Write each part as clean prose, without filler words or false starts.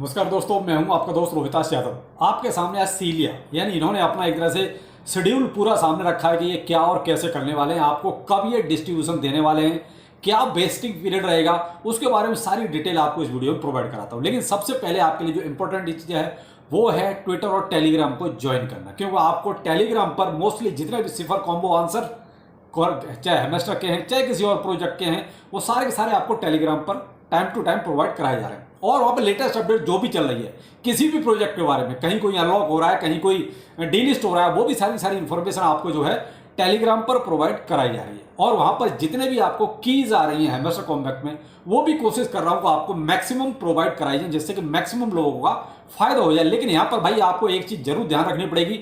नमस्कार दोस्तों, मैं हूं आपका दोस्त रोहिताश यादव। आपके सामने आज सीलिया यानी इन्होंने अपना एक तरह से शेड्यूल पूरा सामने रखा है कि ये क्या और कैसे करने वाले हैं, आपको कब ये डिस्ट्रीब्यूशन देने वाले हैं, क्या वेस्टिंग पीरियड रहेगा, उसके बारे में सारी डिटेल आपको इस वीडियो में प्रोवाइड कराता हूं। लेकिन सबसे पहले आपके लिए जो इंपॉर्टेंट चीज़ है वो है ट्विटर और टेलीग्राम को ज्वाइन करना, क्योंकि आपको टेलीग्राम पर मोस्टली जितने भी सिफर कॉम्बो आंसर चाहे हेमस्टर के हैं चाहे किसी और प्रोजेक्ट के हैं, वो सारे के सारे आपको टेलीग्राम पर टाइम टू टाइम प्रोवाइड कराए जा रहे हैं। और वहाँ पर लेटेस्ट अपडेट जो भी चल रही है किसी भी प्रोजेक्ट के बारे में, कहीं कोई अनलॉक हो रहा है, कहीं कोई डीलिस्ट हो रहा है, वो भी सारी इन्फॉर्मेशन आपको जो है टेलीग्राम पर प्रोवाइड कराई जा रही है। और वहाँ पर जितने भी आपको कीज आ रही हैं हेमस्टर कॉम्पैक्ट में, वो भी कोशिश कर रहा हूँ कि आपको मैक्सिमम प्रोवाइड कराई जाए, जिससे कि मैक्सिमम लोगों का फायदा हो जाए। लेकिन यहाँ पर भाई आपको एक चीज़ जरूर ध्यान रखनी पड़ेगी,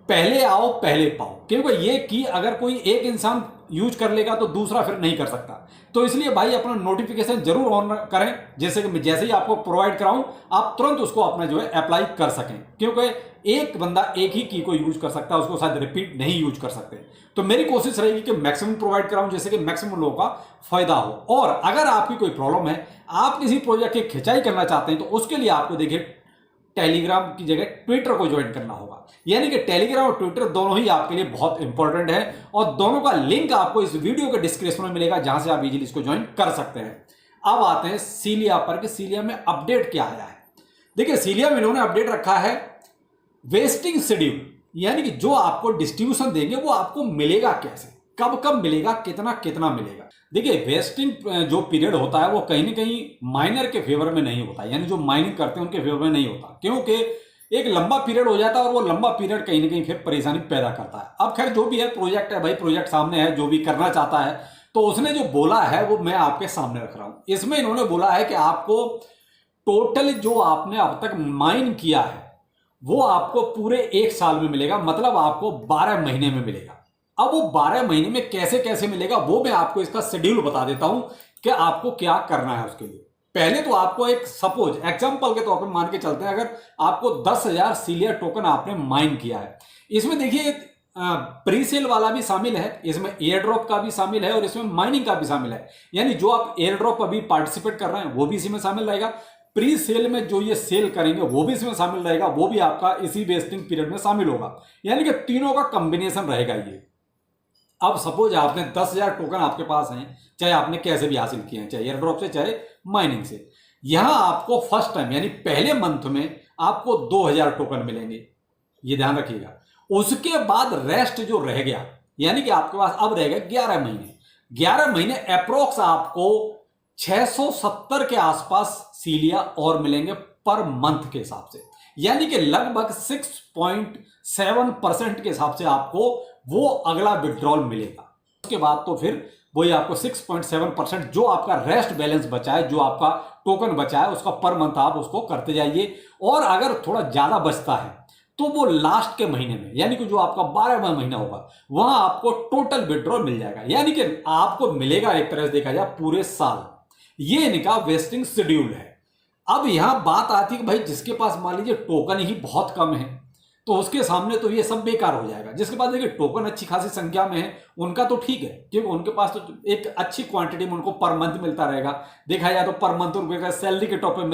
पहले आओ पहले पाओ, क्योंकि ये की अगर कोई एक इंसान यूज कर लेगा तो दूसरा फिर नहीं कर सकता। तो इसलिए भाई अपना नोटिफिकेशन जरूर ऑन करें, जैसे कि जैसे ही आपको प्रोवाइड कराऊं आप तुरंत उसको अपना जो है अप्लाई कर सकें, क्योंकि एक बंदा एक ही की को यूज कर सकता है, उसको शायद रिपीट नहीं यूज कर सकते। तो मेरी कोशिश रहेगी कि मैक्सिमम प्रोवाइड कराऊं, जैसे कि मैक्सिमम लोगों का फायदा हो। और अगर आपकी कोई प्रॉब्लम है, आप किसी प्रोजेक्ट की खिंचाई करना चाहते हैं, तो उसके लिए आपको देखिए टेलीग्राम की जगह ट्विटर को ज्वाइन करना होगा। यानी कि टेलीग्राम और ट्विटर दोनों ही आपके लिए बहुत इंपॉर्टेंट है, और दोनों का लिंक आपको इस वीडियो के डिस्क्रिप्शन में मिलेगा, जहां से आप इजीली इसको ज्वाइन कर सकते हैं। अब आते हैं सीलिया पर कि सीलिया में अपडेट क्या आया है। देखिए सीलिया में इन्होंने अपडेट रखा है वेस्टिंग शेड्यूल, यानी कि जो आपको डिस्ट्रीब्यूशन देंगे वो आपको मिलेगा कैसे, कब कब मिलेगा, कितना कितना मिलेगा। देखिए वेस्टिंग जो पीरियड होता है वो कहीं ना कहीं माइनर के फेवर में नहीं होता, यानी जो माइनिंग करते हैं उनके फेवर में नहीं होता, क्योंकि एक लंबा पीरियड हो जाता है और वो लंबा पीरियड कहीं ना कहीं फिर परेशानी पैदा करता है। अब खैर जो भी है प्रोजेक्ट है भाई, प्रोजेक्ट सामने है, जो भी करना चाहता है तो उसने जो बोला है वो मैं आपके सामने रख रहा हूं। इसमें इन्होंने बोला है कि आपको टोटल जो आपने अब तक माइन किया है वो आपको पूरे एक साल में मिलेगा, मतलब आपको 12 महीने में मिलेगा। अब वो 12 महीने में कैसे कैसे मिलेगा वो मैं आपको इसका शेड्यूल बता देता हूं कि आपको क्या करना है। उसके लिए पहले तो आपको एक सपोज एग्जांपल के तौर पर मान के चलते हैं, अगर आपको 10,000 सीलिया टोकन आपने माइन किया है, इसमें देखिए प्री सेल वाला भी शामिल है, इसमें एयर ड्रॉप का भी शामिल है और इसमें माइनिंग का भी शामिल है। यानी जो आप एयर ड्रॉप अभी पार्टिसिपेट कर रहे हैं वो भी इसी में शामिल रहेगा, प्री सेल में जो ये सेल करेंगे वो भी इसमें शामिल रहेगा, वो भी आपका इसी वेस्टिंग पीरियड में शामिल होगा। यानी कि तीनों का कॉम्बिनेशन रहेगा ये। अब सपोज आपने 10,000 टोकन आपके पास हैं, चाहे आपने कैसे भी हासिल किए हैं, चाहे एयर ड्रॉप से चाहे माइनिंग से, यहां आपको फर्स्ट टाइम यानी पहले मंथ में आपको 2,000 टोकन मिलेंगे, ये ध्यान रखिएगा। उसके बाद रेस्ट जो रह गया, यानी कि आपके पास अब रहेगा 11 महीने। 11 महीने अप्रोक्स आपको 670 के आसपास सीलिया और मिलेंगे पर मंथ के हिसाब से, यानी कि लगभग 6.7% के हिसाब से आपको वो अगला विड्रॉल मिलेगा। उसके बाद तो फिर वही आपको 6.7% जो आपका रेस्ट बैलेंस बचा है, जो आपका टोकन बचा है, उसका पर मंथ आप उसको करते जाइए। और अगर थोड़ा ज्यादा बचता है तो वो लास्ट के महीने में, यानी कि जो आपका 12वां महीना होगा, वहां आपको टोटल विड्रॉल मिल जाएगा, यानी कि आपको मिलेगा एक तरह से देखा जाए पूरे साल। ये इनका वेस्टिंग शेड्यूल है। अब यहां बात आती है कि भाई जिसके पास मान लीजिए टोकन ही बहुत कम है तो उसके सामने तो ये सब बेकार हो जाएगा। जिसके पास देखिए टोकन अच्छी खासी संख्या में है उनका तो ठीक है, क्योंकि उनके पास तो एक अच्छी क्वांटिटी में उनको पर मंथ मिलता रहेगा। देखा जाए तो पर मंथ उनको सैलरी के तौर पर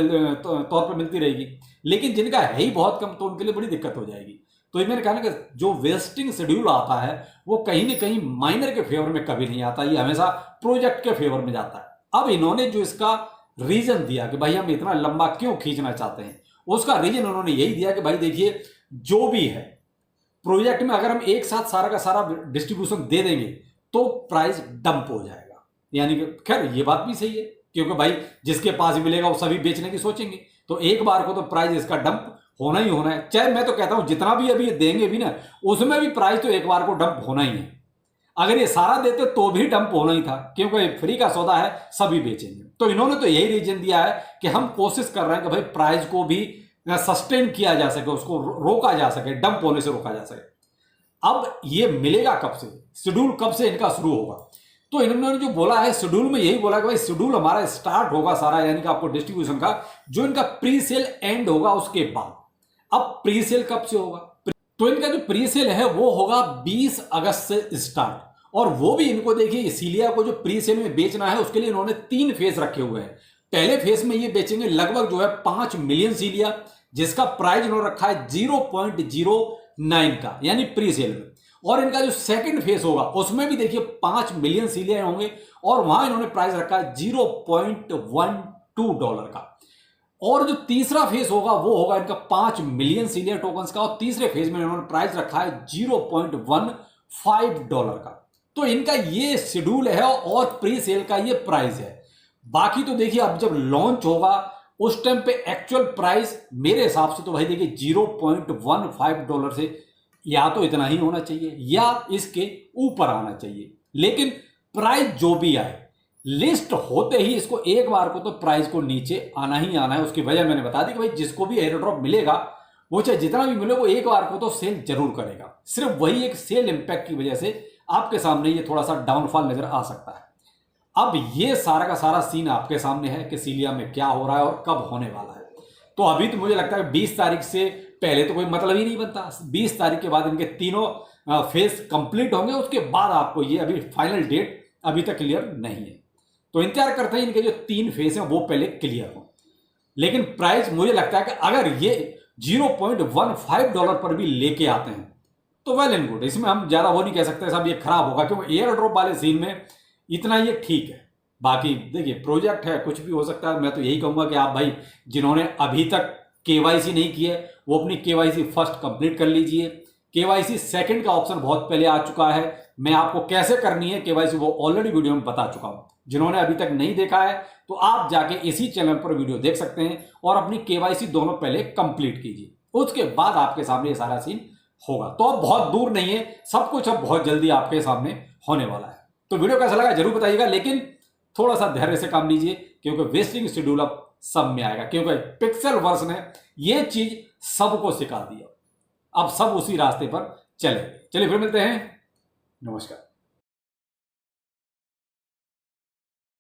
मिलती रहेगी। लेकिन जिनका है ही बहुत कम तो उनके लिए बड़ी दिक्कत हो जाएगी। तो ये मैंने कहा ना कि जो वेस्टिंग शेड्यूल आता है वो कहीं ना कहीं माइनर के फेवर में कभी नहीं आता, ये हमेशा प्रोजेक्ट के फेवर में जाता है। अब इन्होंने जो इसका रीजन दिया कि भाई हम इतना लंबा क्यों खींचना चाहते हैं, उसका रीजन उन्होंने यही दिया कि भाई देखिए जो भी है प्रोजेक्ट में अगर हम एक साथ सारा का सारा डिस्ट्रीब्यूशन दे देंगे तो प्राइस डंप हो जाएगा। यानी कि खैर ये बात भी सही है, क्योंकि भाई जिसके पास मिलेगा वो सभी बेचने की सोचेंगे, तो एक बार को तो प्राइस इसका डंप होना ही होना है। चाहे मैं तो कहता हूं जितना भी अभी देंगे भी ना, उसमें भी प्राइस तो एक बार को डंप होना ही है। अगर ये सारा देते तो भी डंप होना ही था, क्योंकि फ्री का सौदा है, सभी बेचेंगे। तो इन्होंने तो यही रीजन दिया है कि हम कोशिश कर रहे हैं कि भाई प्राइस को भी सस्टेन किया जा सके, उसको रोका जा सके, डंप होने से रोका जा सके। अब ये मिलेगा कब से, शेड्यूल कब से इनका शुरू होगा, तो इन्होंने जो बोला है शेड्यूल में यही बोला कि भाई शेड्यूल हमारा स्टार्ट होगा सारा, यानी कि आपको डिस्ट्रीब्यूशन का जो इनका प्री सेल एंड होगा उसके बाद। अब प्री सेल कब से होगा, तो इनका जो प्री सेल है वो होगा 20 अगस्त से स्टार्ट। और वो भी इनको देखिए सीलिया को जो प्री सेल में बेचना है उसके लिए इन्होंने 3 फेज रखे हुए हैं। पहले फेज में ये बेचेंगे लगभग जो है 5 मिलियन सीलिया, जिसका प्राइस इन्होंने रखा है 0.09 का, यानी प्री सेल में। और इनका जो सेकंड फेज होगा उसमें भी देखिए 5 मिलियन सीलिया होंगे, और वहां इन्होंने प्राइस रखा है $0.12 का। और जो तीसरा फेज होगा वो होगा इनका 5 मिलियन सीलिया टोकन्स का, और तीसरे फेज में इन्होंने प्राइस रखा है $0.15 का। तो इनका ये शेड्यूल है और प्री सेल का ये प्राइस है। बाकी तो देखिए अब जब लॉन्च होगा उस टाइम पे एक्चुअल प्राइस मेरे हिसाब से तो भाई देखिए $0.15 से या तो इतना ही होना चाहिए या इसके ऊपर आना चाहिए, लेकिन प्राइस जो भी आए लिस्ट होते ही इसको एक बार को तो प्राइस को नीचे आना ही आना है। उसकी वजह मैंने बता दी कि भाई जिसको भी एयर ड्रॉप मिलेगा वो चाहे जितना भी मिले वो एक बार को तो सेल जरूर करेगा। सिर्फ वही एक सेल इंपैक्ट की वजह से आपके सामने ये थोड़ा सा डाउनफॉल नजर आ सकता है। अब ये सारा का सारा सीन आपके सामने है कि सीलिया में क्या हो रहा है और कब होने वाला है। तो अभी तो मुझे लगता है 20 तारीख से पहले तो कोई मतलब ही नहीं बनता। 20 तारीख के बाद इनके तीनों फेज कंप्लीट होंगे, उसके बाद आपको ये अभी फाइनल डेट अभी तक क्लियर नहीं है। तो इंतजार करते हैं इनके जो 3 फेज हैं वो पहले क्लियर हो। लेकिन प्राइस मुझे लगता है कि अगर ये $0.15 पर भी लेके आते हैं तो वेल एंड गुड, इसमें हम ज्यादा वो नहीं कह सकते साहब ये खराब होगा, क्योंकि एयर ड्रॉप वाले सीन में इतना ये ठीक है। बाकी देखिए प्रोजेक्ट है, कुछ भी हो सकता है। मैं तो यही कहूंगा कि आप भाई जिन्होंने अभी तक केवाईसी नहीं की है वो अपनी केवाईसी फर्स्ट कंप्लीट कर लीजिए। केवाईसी सेकंड का ऑप्शन बहुत पहले आ चुका है, मैं आपको कैसे करनी है केवाईसी वो ऑलरेडी वीडियो में बता चुका हूं। जिन्होंने अभी तक नहीं देखा है तो आप जाके इसी चैनल पर वीडियो देख सकते हैं और अपनी केवाईसी दोनों पहले कंप्लीट कीजिए, उसके बाद आपके सामने ये सारा सीन होगा। तो अब बहुत दूर नहीं है, सब कुछ अब बहुत जल्दी आपके सामने होने वाला है। तो वीडियो कैसा लगा जरूर बताइएगा, लेकिन थोड़ा सा धैर्य से काम लीजिए क्योंकि वेस्टिंग शेड्यूल अब सब में आएगा, क्योंकि पिक्सेल वर्स ने ये चीज सबको सिखा दिया। अब सब उसी रास्ते पर चले। चलिए फिर मिलते हैं, नमस्कार।